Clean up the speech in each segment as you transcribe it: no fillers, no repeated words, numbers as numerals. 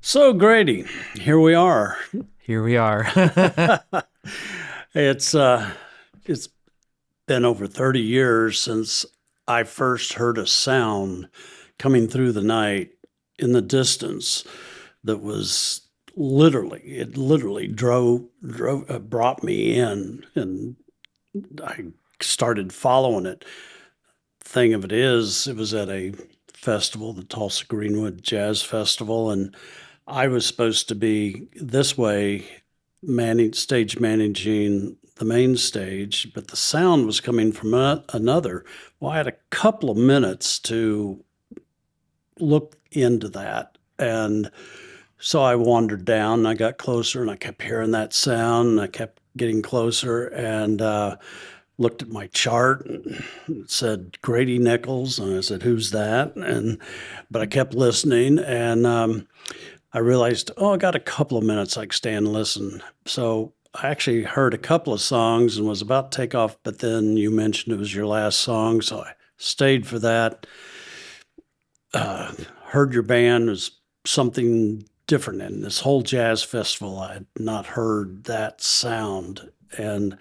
So, Grady, here we are. Here we are. It's uh it's been over 30 years since I first heard a sound coming through the night in the distance that was literally drove brought me in, and I started following it. Thing of it is, it was at a festival, the Tulsa Greenwood Jazz Festival, and I was supposed to be this way, stage managing the main stage, but the sound was coming from another. Well, I had a couple of minutes to look into that. And so I wandered down and I got closer and I kept hearing that sound and I kept getting closer and looked at my chart and it said Grady Nichols. And I said, "Who's that?" But I kept listening and I realized, oh, I got a couple of minutes I can stay and listen. So I actually heard a couple of songs and was about to take off, but then you mentioned it was your last song. So I stayed for that. Heard your band was something different. And this whole jazz festival, I had not heard that sound. And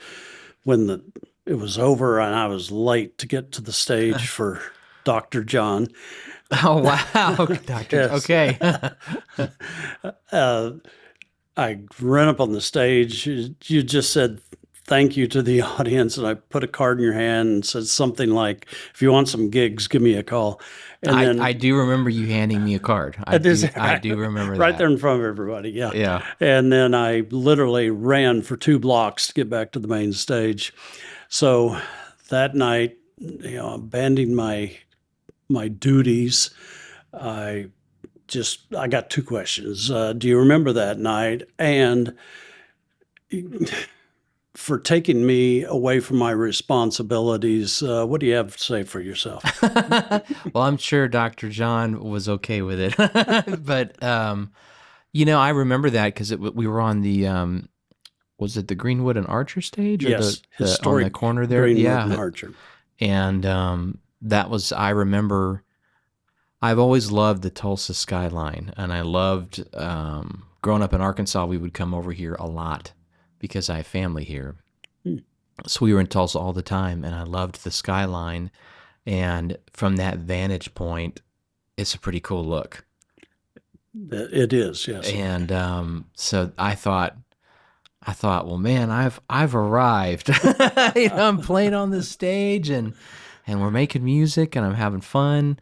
when it was over and I was late to get to the stage for Dr. John. Oh, wow, Doctor. Yes. Okay. uh, I ran up on the stage. You just said thank you to the audience, and I put a card in your hand and said something like, "If you want some gigs, give me a call." And I then do remember you handing me a card. I do remember right there that. in front of everybody. Yeah. Yeah. And then I literally ran for 2 blocks to get back to the main stage. So that night, abandoning my duties, I I got two questions. Do you remember that night? And for taking me away from my responsibilities, what do you have to say for yourself? Well, I'm sure Dr. John was okay with it. But I remember that because we were on the was it the Greenwood and Archer stage or Yes, the on the historic corner there? Greenwood and Yeah. Archer. And that was I remember I've always loved the Tulsa skyline, and I loved growing up in Arkansas. We would come over here a lot because I have family here, Hmm. so we were in Tulsa all the time, and I loved the skyline. And from that vantage point, it's a pretty cool look. It is, yes. And so I thought, well, man, I've arrived. I'm playing on this stage, and we're making music, and I'm having fun.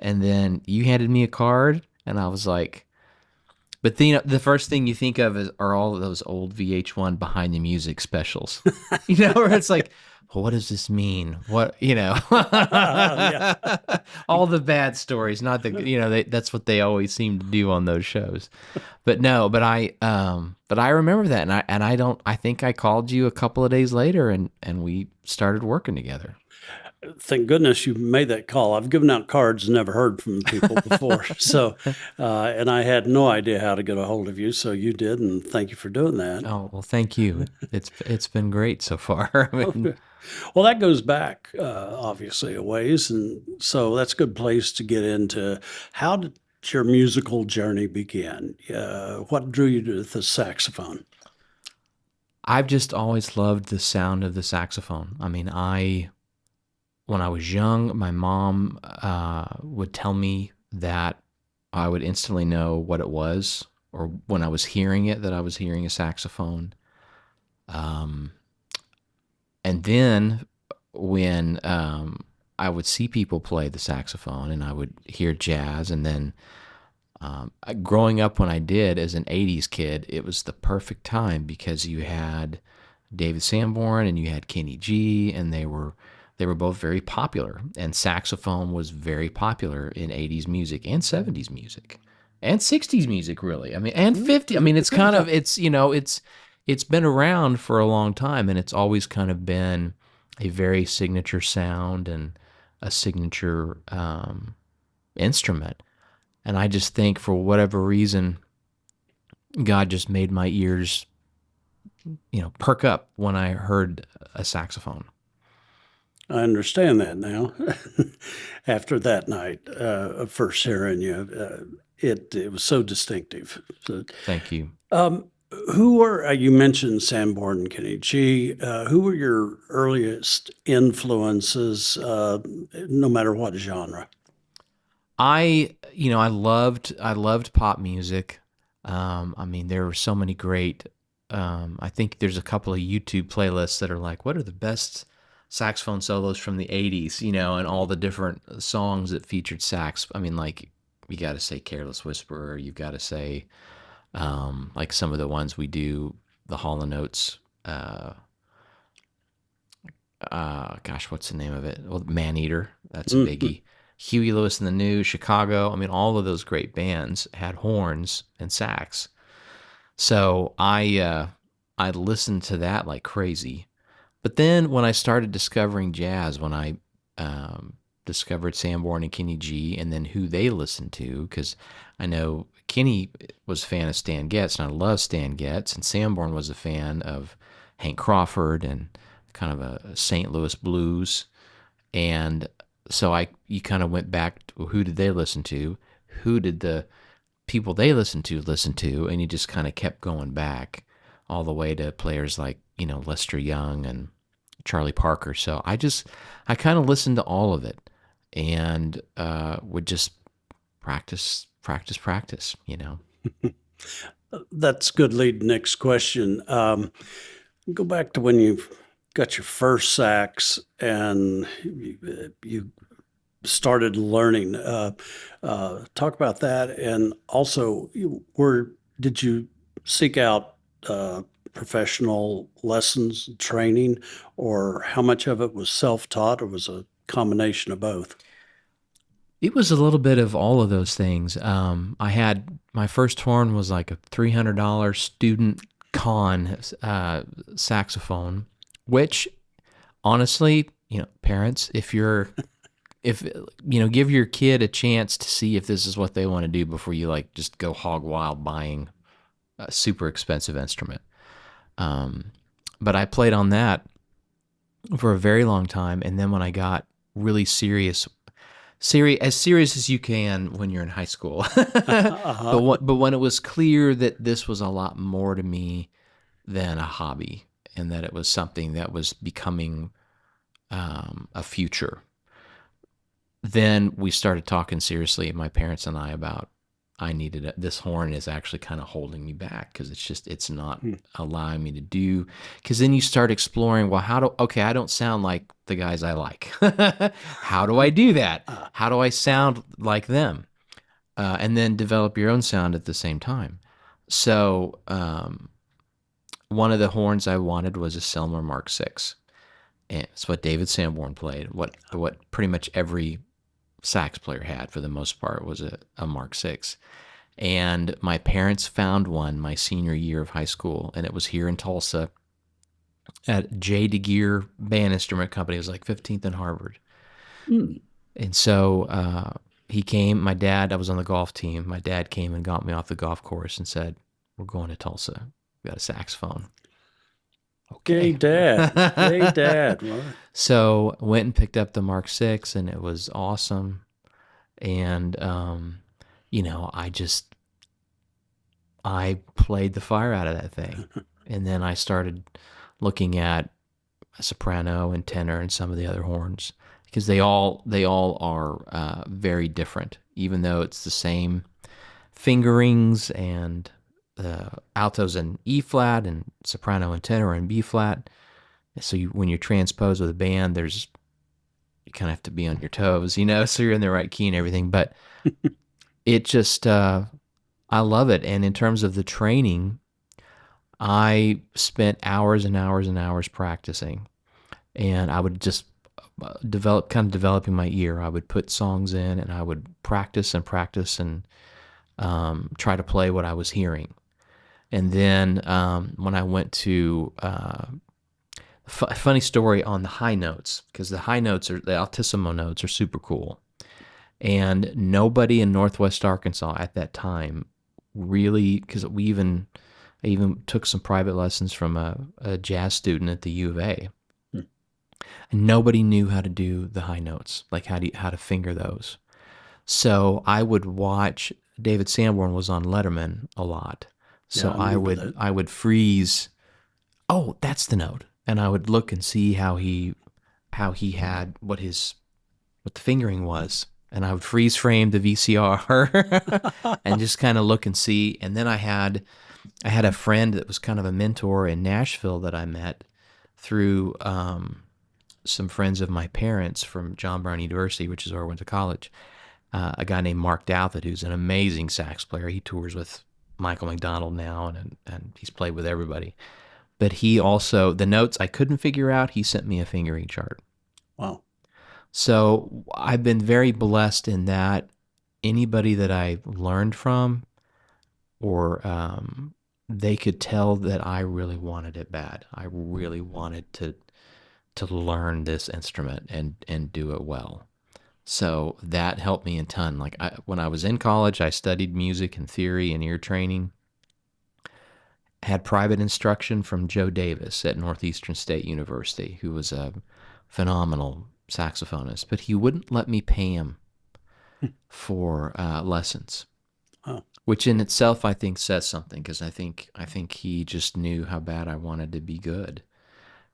And then you handed me a card, and I was like, but then the first thing you think of are all of those old VH1 behind the music specials, where it's like, well, what does this mean? What, Yeah. all the bad stories, not that's what they always seem to do on those shows. But no, but I remember that, I think I called you a couple of days later, and we started working together. Thank goodness you made that call. I've given out cards and never heard from people before. So, and I had no idea how to get a hold of you. So you did, and thank you for doing that. Oh, well, thank you. It's been great so far. I mean, Okay. Well, that goes back obviously a ways, and so that's a good place to get into how did your musical journey begin? What drew you to the saxophone? I've just always loved the sound of the saxophone. I mean, when I was young, my mom would tell me that I would instantly know what it was, or when I was hearing it, that I was hearing a saxophone. Um, and then when I would see people play the saxophone and I would hear jazz, and then growing up when I did as an 80s kid, it was the perfect time because you had David Sanborn and you had Kenny G, and they were both very popular, and saxophone was very popular in 80s music and 70s music and 60s music, really. I mean, and 50. I mean, it's kind of it's been around for a long time, and it's always kind of been a very signature sound and a signature instrument. And I just think for whatever reason, God just made my ears, perk up when I heard a saxophone. I understand that now. After that night of first hearing you, it was so distinctive. So, Thank you. um, who were you mentioned Sanborn and Kenny G? Who were your earliest influences, no matter what genre? I loved pop music. I mean, there were so many great. I think there's a couple of YouTube playlists that are like, what are the best saxophone solos from the '80s? And all the different songs that featured sax. I mean, like you got to say "Careless Whisperer." You've got to say like some of the ones we do, the Hall and Oates. Gosh, what's the name of it? Well, Man Eater. That's a Mhm. biggie. Huey Lewis and the News, Chicago. I mean, all of those great bands had horns and sax. So I listened to that like crazy. But then when I started discovering jazz, when I discovered Sanborn and Kenny G, and then who they listened to, because I know Kenny was a fan of Stan Getz, and I love Stan Getz, and Sanborn was a fan of Hank Crawford and kind of a St. Louis blues. And so you kind of went back to who did they listen to? Who did the people they listen to? And you just kind of kept going back all the way to players like, Lester Young and Charlie Parker. So I kind of listened to all of it and would just practice, practice, practice. That's good lead. Next question. Go back to when you got your first sax and you started learning. Talk about that, and also, did you seek out professional lessons, training, or how much of it was self-taught, or was a combination of both? It was a little bit of all of those things. I had my first horn was like a $300 student con saxophone, which honestly, parents, if give your kid a chance to see if this is what they want to do before you like just go hog wild buying a super expensive instrument. Um, but I played on that for a very long time, and then when I got really serious as you can when you're in high school. Uh-huh. But when it was clear that this was a lot more to me than a hobby, and that it was something that was becoming a future, then we started talking seriously, my parents and I, about I needed it. This horn is actually kind of holding me back because it's not Hmm. allowing me to do. Because then you start exploring, well, okay, I don't sound like the guys I like. How do I do that? Uh, How do I sound like them? And then develop your own sound at the same time. So one of the horns I wanted was a Selmer Mark Six. And it's what David Sanborn played. What pretty much every sax player had for the most part was a Mark Six. And my parents found one my senior year of high school, and it was here in Tulsa at J. DeGear Band Instrument Company. It was like 15th and Harvard. hmm. And so he came. My dad, I was on the golf team. My dad came and got me off the golf course and said, "We're going to Tulsa. We got a saxophone." Yay, Okay. Dad. Yay, Dad. Well, So went and picked up the Mark Six, and it was awesome. And I played the fire out of that thing. And then I started looking at a soprano and tenor and some of the other horns because they all are very different, even though it's the same fingerings and altos in E flat and soprano and tenor in B flat. So when you're transposed with a band, you kind of have to be on your toes, so you're in the right key and everything. But it just I love it. And in terms of the training, I spent hours and hours and hours practicing, and I would just developing my ear. I would put songs in, and I would practice and practice and try to play what I was hearing. And then when I went to funny story on the high notes, because the altissimo notes are super cool, and nobody in Northwest Arkansas at that time really, because I even took some private lessons from a jazz student at the U of A. And nobody knew how to do the high notes, like how to finger those. So I would watch. David Sanborn was on Letterman a lot, Yeah, so I remember that. I would freeze. Oh, that's the note, and I would look and see how he had what the fingering was, and I would freeze frame the VCR and just kind of look and see. And then I had a friend that was kind of a mentor in Nashville that I met through some friends of my parents from John Brown University, which is where I went to college. A guy named Mark Douthit, who's an amazing sax player. He tours with Michael McDonald now, and he's played with everybody. But he also, the notes I couldn't figure out, he sent me a fingering chart. Wow. So I've been very blessed in that anybody that I learned from, or they could tell that I really wanted it bad. I really wanted to learn this instrument and do it well. So that helped me a ton. Like when I was in college, I studied music and theory and ear training. Had private instruction from Joe Davis at Northeastern State University, who was a phenomenal saxophonist, but he wouldn't let me pay him for lessons, Oh, which in itself I think says something, because I think he just knew how bad I wanted to be good.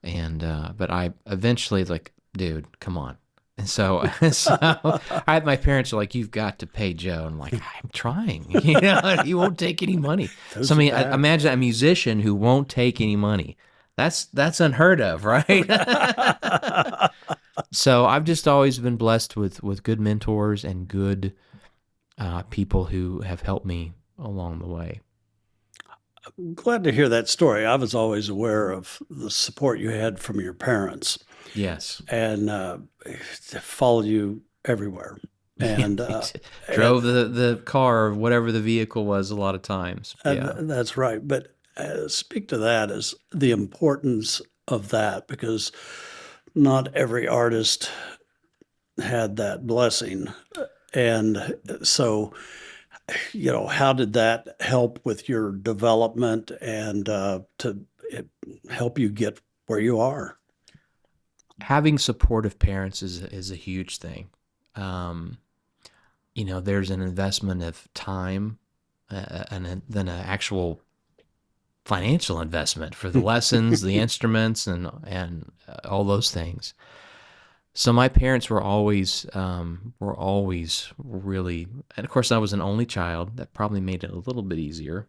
And but I eventually, like, dude, come on. And so so I had my parents are like, you've got to pay Joe. And I'm like, I'm trying. He won't take any money. So those I are mean, bad. imagine a musician who won't take any money. That's unheard of, right? So I've just always been blessed with good mentors and good people who have helped me along the way. Glad to hear that story. I was always aware of the support you had from your parents Yes. and followed you everywhere. And Drove the car or whatever the vehicle was a lot of times. Yeah. that's right. But speak to that as the importance of that because not every artist had that blessing. And so, how did that help with your development and to help you get where you are? Having supportive parents is a huge thing. Um, there's an investment of time and then an actual financial investment for the lessons, the instruments, and all those things. So my parents were always really, and of course I was an only child. That probably made it a little bit easier.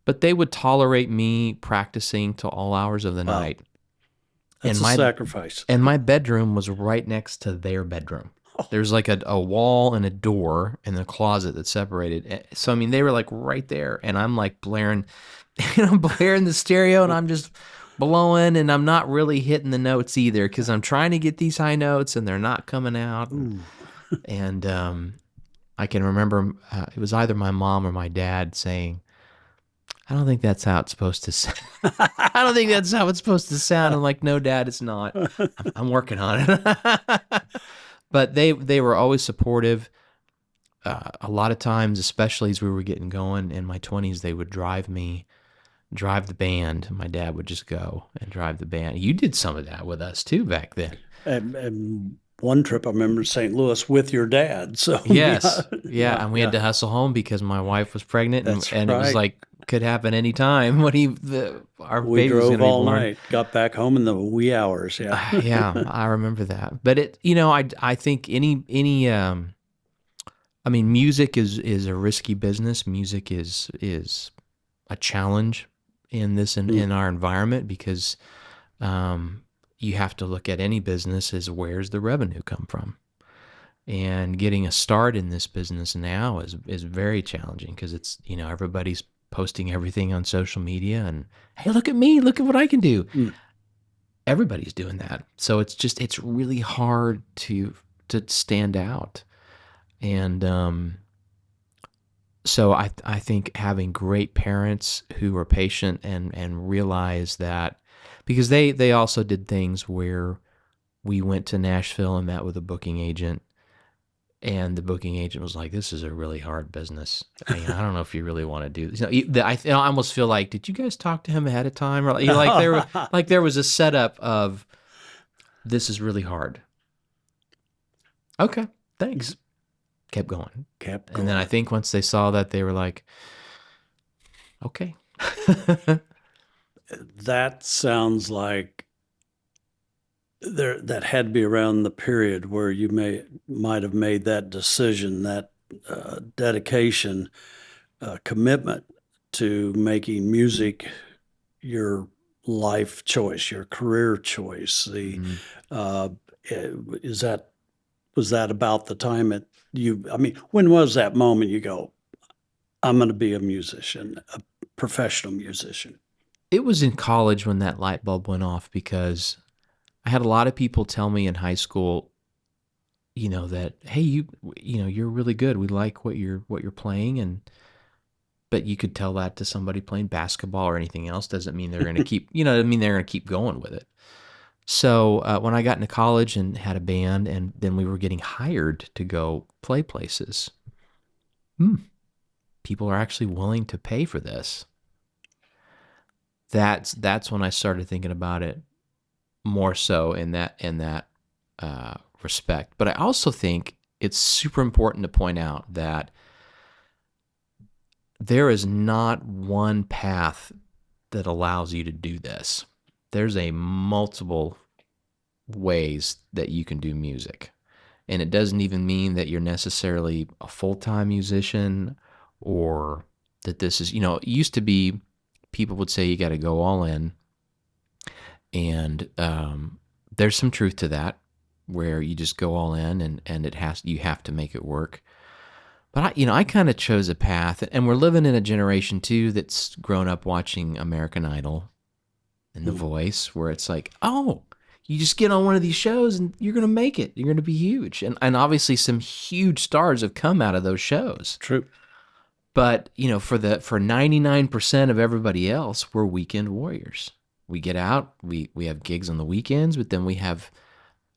But they would tolerate me practicing till all hours of the Wow, night. And that's a sacrifice. my bedroom was right next to their bedroom. There's like a wall and a door and a closet that separated. So I mean, they were like right there, and I'm like blaring, blaring the stereo, and I'm just blowing, and I'm not really hitting the notes either because I'm trying to get these high notes, and they're not coming out. Ooh. And I can remember it was either my mom or my dad saying, "I don't think that's how it's supposed to sound." I don't think that's how it's supposed to sound. I'm like, no, Dad, it's not. I'm working on it. But they were always supportive. A lot of times, especially as we were getting going in my 20s, they would drive the band. My dad would just go and drive the band. You did some of that with us too back then. And one trip I remember St. Louis with your dad. So yeah, Yes. Yeah. And we had yeah, to hustle home because my wife was pregnant, that's and it was right. like, could happen anytime when our We baby was going drove to be all born. night, got back home in the wee hours. Yeah. Yeah, I remember that. But I think I mean, music is a risky business. Music is a challenge in Mm, in our environment because you have to look at any business as where's the revenue come from. And getting a start in this business now is very challenging because it's, everybody's posting everything on social media and, hey, look at me, look at what I can do. mm. Everybody's doing that. So it's really hard to stand out. And so I think having great parents who are patient and realize that, because they also did things where we went to Nashville and met with a booking agent, and the booking agent was like, "This is a really hard business. I don't know if you really want to do this." I almost feel like, did you guys talk to him ahead of time, or like there was a setup of This is really hard. Okay, thanks. Kept going. Kept And then I going. think once they saw that, they were like, okay. That sounds like that had to be around the period where you might have made that decision, that dedication, commitment to making music your life choice, your career choice. The Mhm. uh, is that was that about the time it you? I mean, when was that moment you go, I'm going to be a musician, a professional musician? It was in college when that light bulb went off because I had a lot of people tell me in high school, that hey, you're really good. We like what you're playing, and but you could tell that to somebody playing basketball or anything else doesn't mean they're going to keep, I mean they're going to keep going with it. So when I got into college and had a band, and then we were getting hired to go play places, hmm, people are actually willing to pay for this. That's when I started thinking about it more so in that respect. But I also think it's super important to point out that there is not one path that allows you to do this. There's a multiple ways that you can do music. And it doesn't even mean that you're necessarily a full-time musician or that this is, it used to be people would say you got to go all in. And there's some truth to that where you just go all in and you have to make it work. But I kind of chose a path, and we're living in a generation too that's grown up watching American Idol and The Voice, where it's like, oh, you just get on one of these shows and you're going to make it. You're going to be huge. And obviously some huge stars have come out of those shows. True. But, for 99% of everybody else, we're weekend warriors. We get out, we have gigs on the weekends, but then we have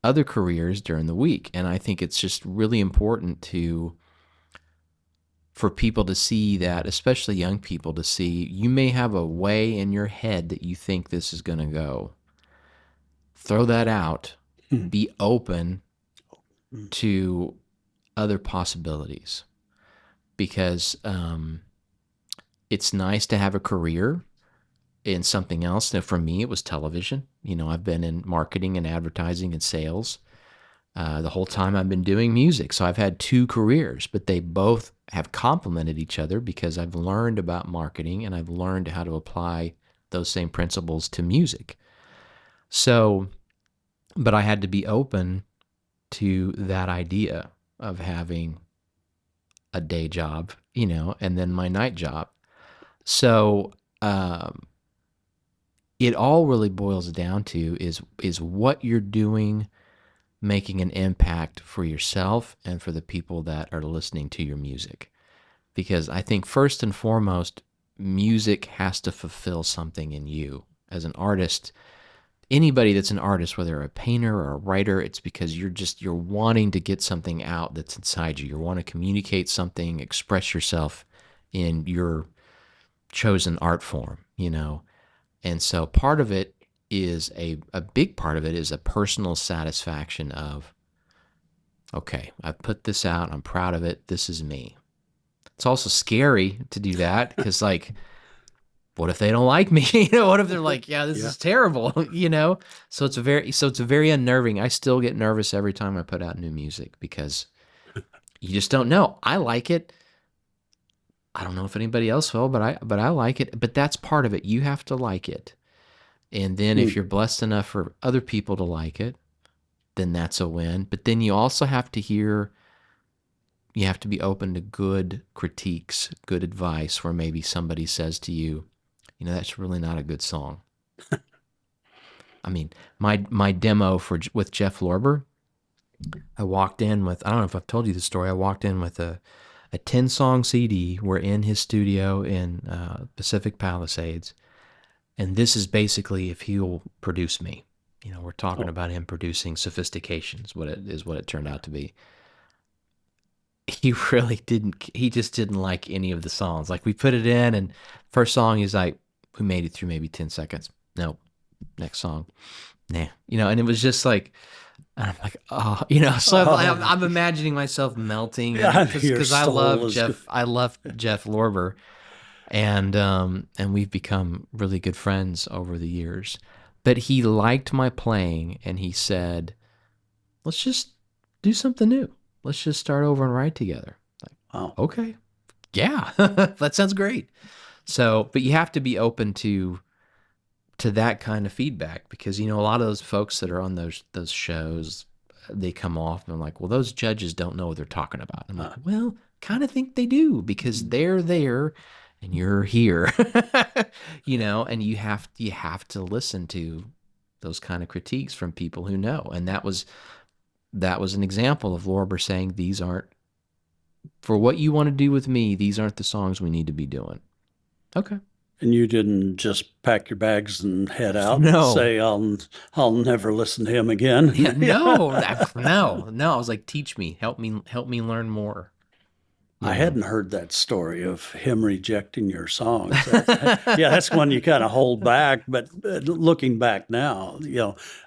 other careers during the week. And I think it's just really important for people to see that, especially young people to see, you may have a way in your head that you think this is going to go. Throw that out, be open to other possibilities because it's nice to have a career in something else. Now, for me, it was television. I've been in marketing and advertising and sales the whole time I've been doing music. So I've had two careers, but they both have complemented each other because I've learned about marketing and I've learned how to apply those same principles to music. So, but I had to be open to that idea of having a day job, and then my night job. So it all really boils down to is what you're doing making an impact for yourself and for the people that are listening to your music. Because I think first and foremost, music has to fulfill something in you as an artist. Anybody that's an artist, whether a painter or a writer, it's because you're wanting to get something out that's inside you. You want to communicate something, express yourself in your chosen art form. And so part of it is a big part of it is a personal satisfaction of, okay, I put this out, I'm proud of it, this is me. It's also scary to do that because, like, what if they don't like me? What if they're like, yeah, this Yeah. is terrible, So it's very unnerving. I still get nervous every time I put out new music because you just don't know. I like it. I don't know if anybody else will, but I like it. But that's part of it. You have to like it. And then if you're blessed enough for other people to like it, then that's a win. But then you also have to be open to good critiques, good advice where maybe somebody says to you, that's really not a good song. I mean, my demo with Jeff Lorber, I walked in with, I don't know if I've told you the story. I walked in with a 10-song CD. We're in his studio in Pacific Palisades. And this is basically if he'll produce me. We're talking Oh, about him producing Sophistications, what it turned out to be. He just didn't like any of the songs. Like, we put it in, and first song, he's like, we made it through maybe 10 seconds. Nope. Next song. nah, and it was just like, and I'm like, oh, so Oh, I'm imagining myself melting, and yeah, because your I soul love is good. Jeff Lorber, and we've become really good friends over the years. But he liked my playing, and he said, let's just do something new. Let's just start over and write together. Like, Wow. okay, yeah, that sounds great. So, but you have to be open to that kind of feedback, because a lot of those folks that are on those shows, they come off and I'm like, well, those judges don't know what they're talking about. I'm like, Uh, well, kind of think they do, because they're there and you're here. And you have to listen to those kind of critiques from people who know. And that was an example of Lorber saying, these aren't, for what you want to do with me, these aren't the songs we need to be doing. Okay. and you didn't just pack your bags and head out and No. say, I'll never listen to him again. Yeah, no, no, no. I was like, teach me, help me learn more. You I know. hadn't heard that story of him rejecting your songs. Yeah, that's one you kind of hold back. But looking back now,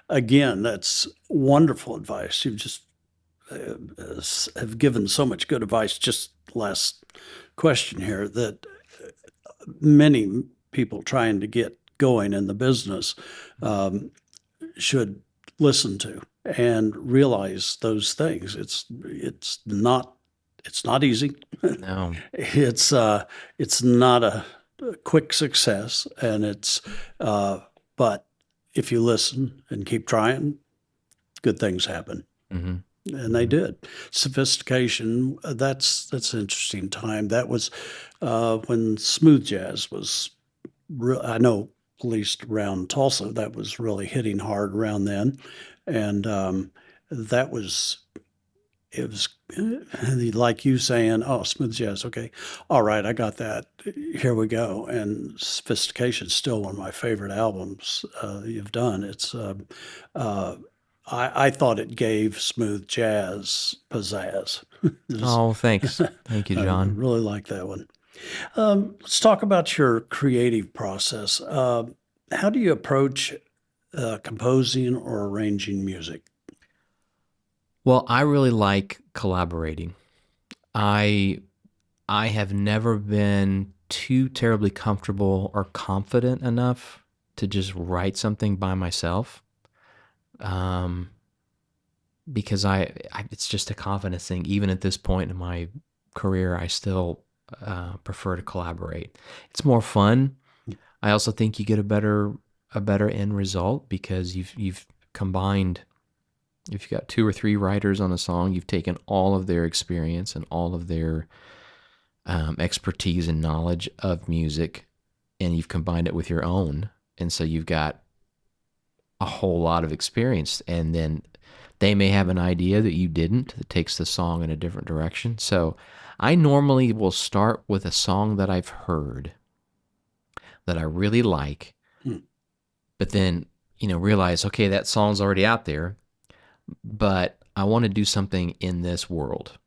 again, that's wonderful advice. You've just have given so much good advice. Just last question here, that many people trying to get going in the business um, should listen to and realize those things. It's not easy. No. It's not a quick success, and but if you listen and keep trying, good things happen, Mm-hmm. and they Mm-hmm. did. Sophistication. That's an interesting time. That was when smooth jazz was. I know, at least around Tulsa, that was really hitting hard around then, and that was it was like you saying, "Oh, smooth jazz, okay, all right, I got that. Here we go." And Sophistication's still one of my favorite albums you've done. Uh, I thought it gave smooth jazz pizzazz. Oh, thanks. Thank you, I John. really like that one. Let's talk about your creative process. How do you approach composing or arranging music? Well, I really like collaborating. I I have never been too terribly comfortable or confident enough to just write something by myself. Um, because it's just a confidence thing. Even at this point in my career, I still prefer to collaborate. It's more fun. I also think you get a better end result, because you've combined. If you've got two or three writers on a song, you've taken all of their experience and all of their expertise and knowledge of music, and you've combined it with your own, and so you've got a whole lot of experience. And then they may have an idea that you didn't, that takes the song in a different direction. So I normally will start with a song that I've heard that I really like, Hmm. but then, realize, okay, that song's already out there, but I want to do something in this world,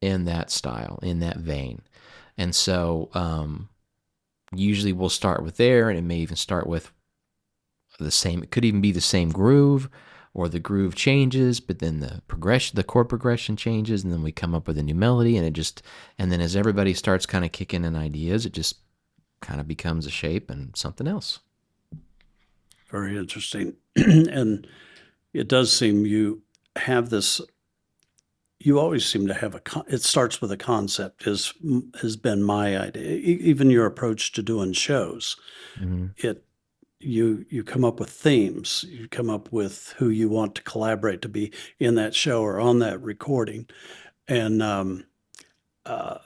in that style, in that vein. And so usually we'll start with there, and it may even start with the same, it could even be the same groove, or the groove changes, but then the chord progression changes, and then we come up with a new melody, and then as everybody starts kind of kicking in ideas, it just kind of becomes a shape and something else. Very interesting. And it does seem have this, you always seem to have it starts with a concept, has been my idea. Even your approach to doing shows, Mm-hmm. it, you come up with themes, you come up with who you want to collaborate to be in that show or on that recording. And, uh,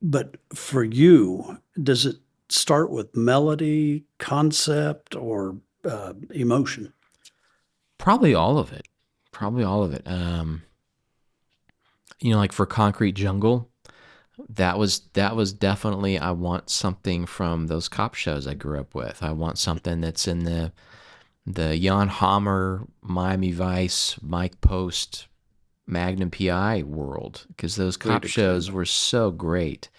but for you, does it start with melody, concept, or emotion? Probably all of it. Probably all of it. Like for Concrete Jungle, that was definitely, I want something from those cop shows I grew up with. I want something that's in the Jan Hammer, Miami Vice, Mike Post, Magnum PI world, because those Great cop shows example. were so great.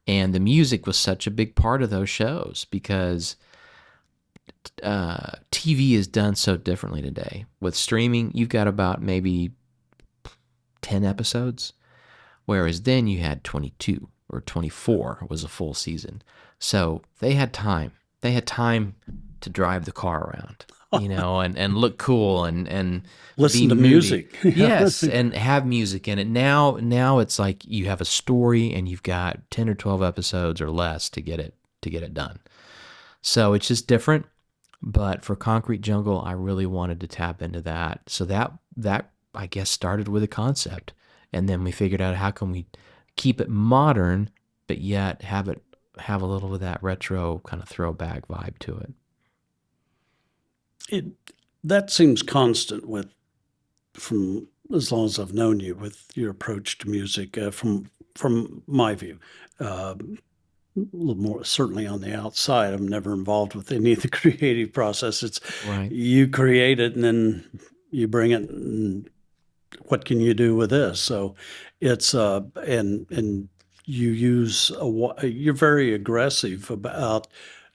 And the music was such a big part of those shows, because TV is done so differently today. With streaming, you've got about maybe 10 episodes, whereas then you had 22 or 24 was a full season. So they had time. They had time to drive the car around, and look cool and be Listen to moody. music. Yeah. Yes, and have music in it. Now it's like you have a story and you've got 10 or 12 episodes or less to get it done. So it's just different. But for Concrete Jungle, I really wanted to tap into that. So that I guess started with a concept, and then we figured out how can we keep it modern, but yet have a little of that retro kind of throwback vibe to it. It that seems constant with from as long as I've known you with your approach to music. From my view, a little more certainly on the outside. I'm never involved with any of the creative process. It's Right. you create it and then you bring it. And what can you do with this? So it's and you use you're very aggressive about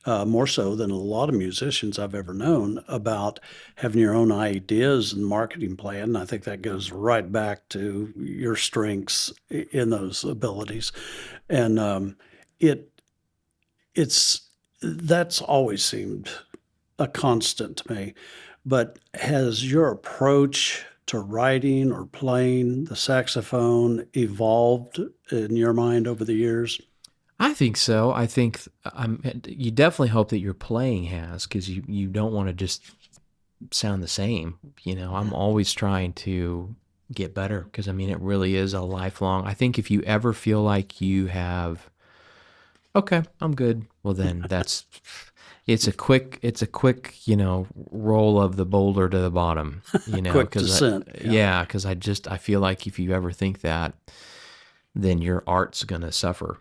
more so than a lot of musicians I've ever known about having your own ideas and marketing plan. I think that goes right back to your strengths in those abilities, and it it's that's always seemed a constant to me. But has your approach to writing or playing the saxophone evolved in your mind over the years? I think so. I think you definitely hope that your playing has, because you don't want to just sound the same. I'm always trying to get better, because I mean it really is a lifelong. I think if you ever feel like you have, okay, I'm good, well then it's a quick roll of the boulder to the bottom, Quick because descent. Yeah. yeah, because I feel like if you ever think that, then your art's gonna suffer,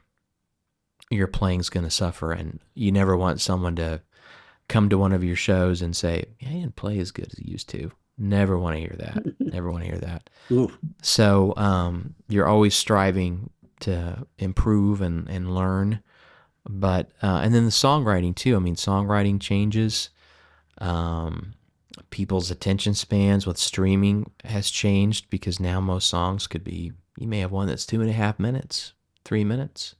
your playing's gonna suffer, and you never want someone to come to one of your shows and say, "Yeah, he didn't play as good as he used to." Never want to hear that. Never want to hear that. Ooh, So you're always striving to improve and learn. But and then the songwriting too. I mean, songwriting changes. Um, People's attention spans with streaming has changed, because now most songs could be. You may have one that's 2.5 minutes, 3 minutes.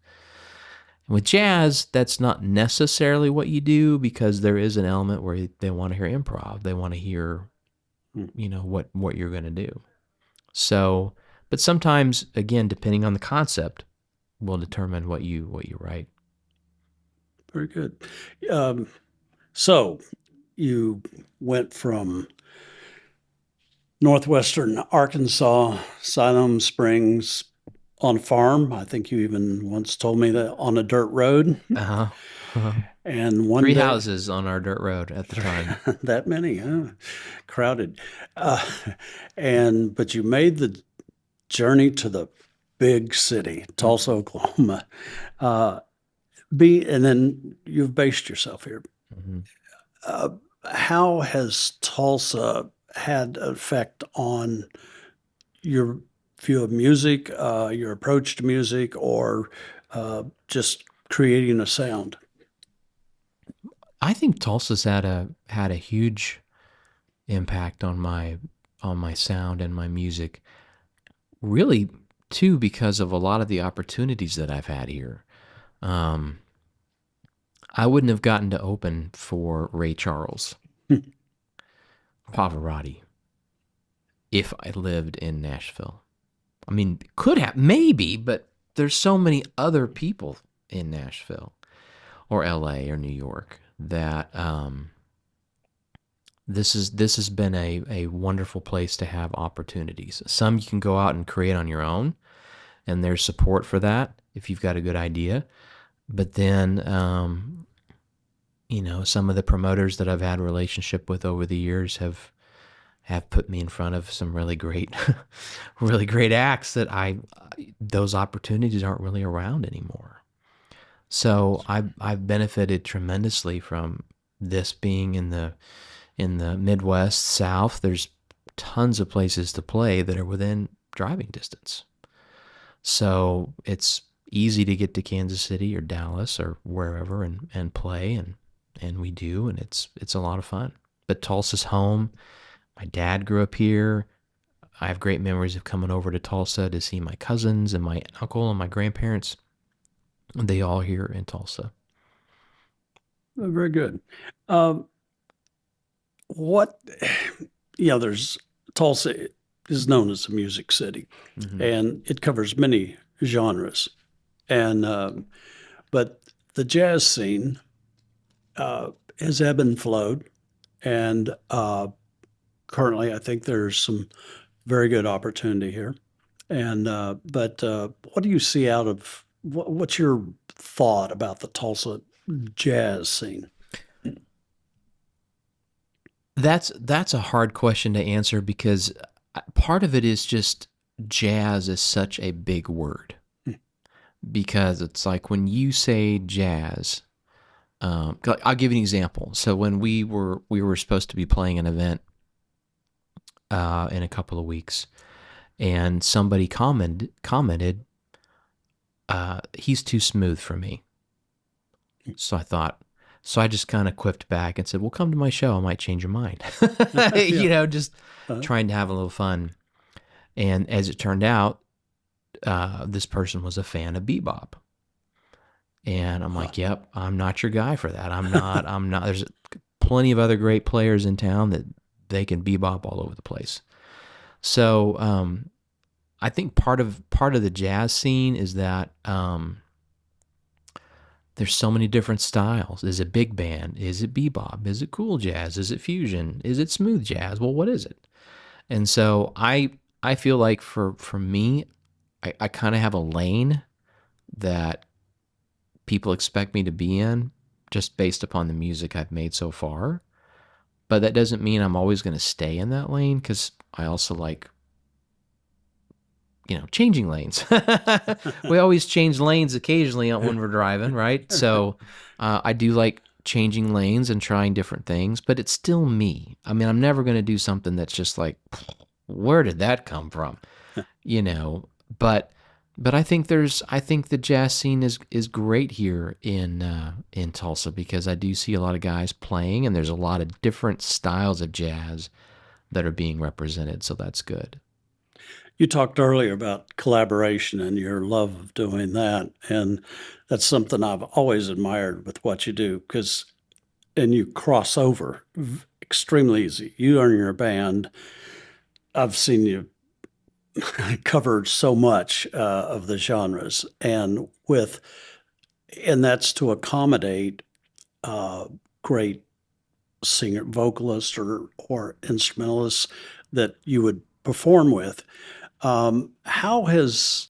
With jazz, that's not necessarily what you do, because there is an element where they want to hear improv. They want to hear, hmm, what you're going to do. So, but sometimes, again, depending on the concept, will determine what you write. very good. Um, so you went from northwestern Arkansas, Siloam Springs, on a farm. I think you even once told me that on a dirt road. Uh huh. And one Three day, houses on our dirt road at the time. that many, huh? Crowded. Uh, and but you made the journey to the big city, Tulsa, Oklahoma. Uh, and then you've based yourself here. Mm-hmm. Uh, how has Tulsa had an effect on your view of music, your approach to music, or just creating a sound? I think Tulsa's had a huge impact on my sound and my music. Really, too, because of a lot of the opportunities that I've had here. Um, I wouldn't have gotten to open for Ray Charles, Pavarotti, if I lived in Nashville. I mean, could have, maybe, but there's so many other people in Nashville or LA or New York that this has been a wonderful place to have opportunities. Some you can go out and create on your own, and there's support for that if you've got a good idea. But then, some of the promoters that I've had a relationship with over the years have put me in front of some really great, really great acts that those opportunities aren't really around anymore. So I've benefited tremendously from this being in the Midwest, South. There's tons of places to play that are within driving distance. So it's easy to get to Kansas City or Dallas or wherever and play. And and we do, and it's a lot of fun. But Tulsa's home. My dad grew up here. I have great memories of coming over to Tulsa to see my cousins and my uncle and my grandparents. They all here in Tulsa. Very good. Um, what, there's Tulsa is known as a music city, Mm-hmm. and it covers many genres. And but the jazz scene has ebbed and flowed, and currently, I think there's some very good opportunity here. And but what do you see out of what's your thought about the Tulsa jazz scene? That's a hard question to answer because part of it is just jazz is such a big word because it's like when you say jazz. I'll give you an example. So when we were supposed to be playing an event in a couple of weeks, and somebody commented, "He's too smooth for me." So I just kind of quipped back and said, "Well, come to my show. I might change your mind." Yeah. Just Uh, trying to have a little fun. And as it turned out, this person was a fan of bebop. And I'm like, "Yep, I'm not your guy for that. I'm not. I'm not. There's plenty of other great players in town that they can bebop all over the place." So I think part of the jazz scene is that there's so many different styles. Is it big band? Is it bebop? Is it cool jazz? Is it fusion? Is it smooth jazz? Well, what is it? And so I feel like for me, I kind of have a lane that people expect me to be in just based upon the music I've made so far. But that doesn't mean I'm always going to stay in that lane because I also like, changing lanes. We always change lanes occasionally when we're driving, right? So I do like changing lanes and trying different things, but it's still me. I mean, I'm never going to do something that's just like, where did that come from? You know, but I think the jazz scene is great here in Tulsa because I do see a lot of guys playing and there's a lot of different styles of jazz that are being represented, so that's good. you talked earlier about collaboration and your love of doing that, and that's something I've always admired with what you do because and you cross over extremely easy. You and your band, I've seen you cover so much of the genres, and that's to accommodate uh, great singer, vocalists, or instrumentalists that you would perform with. How has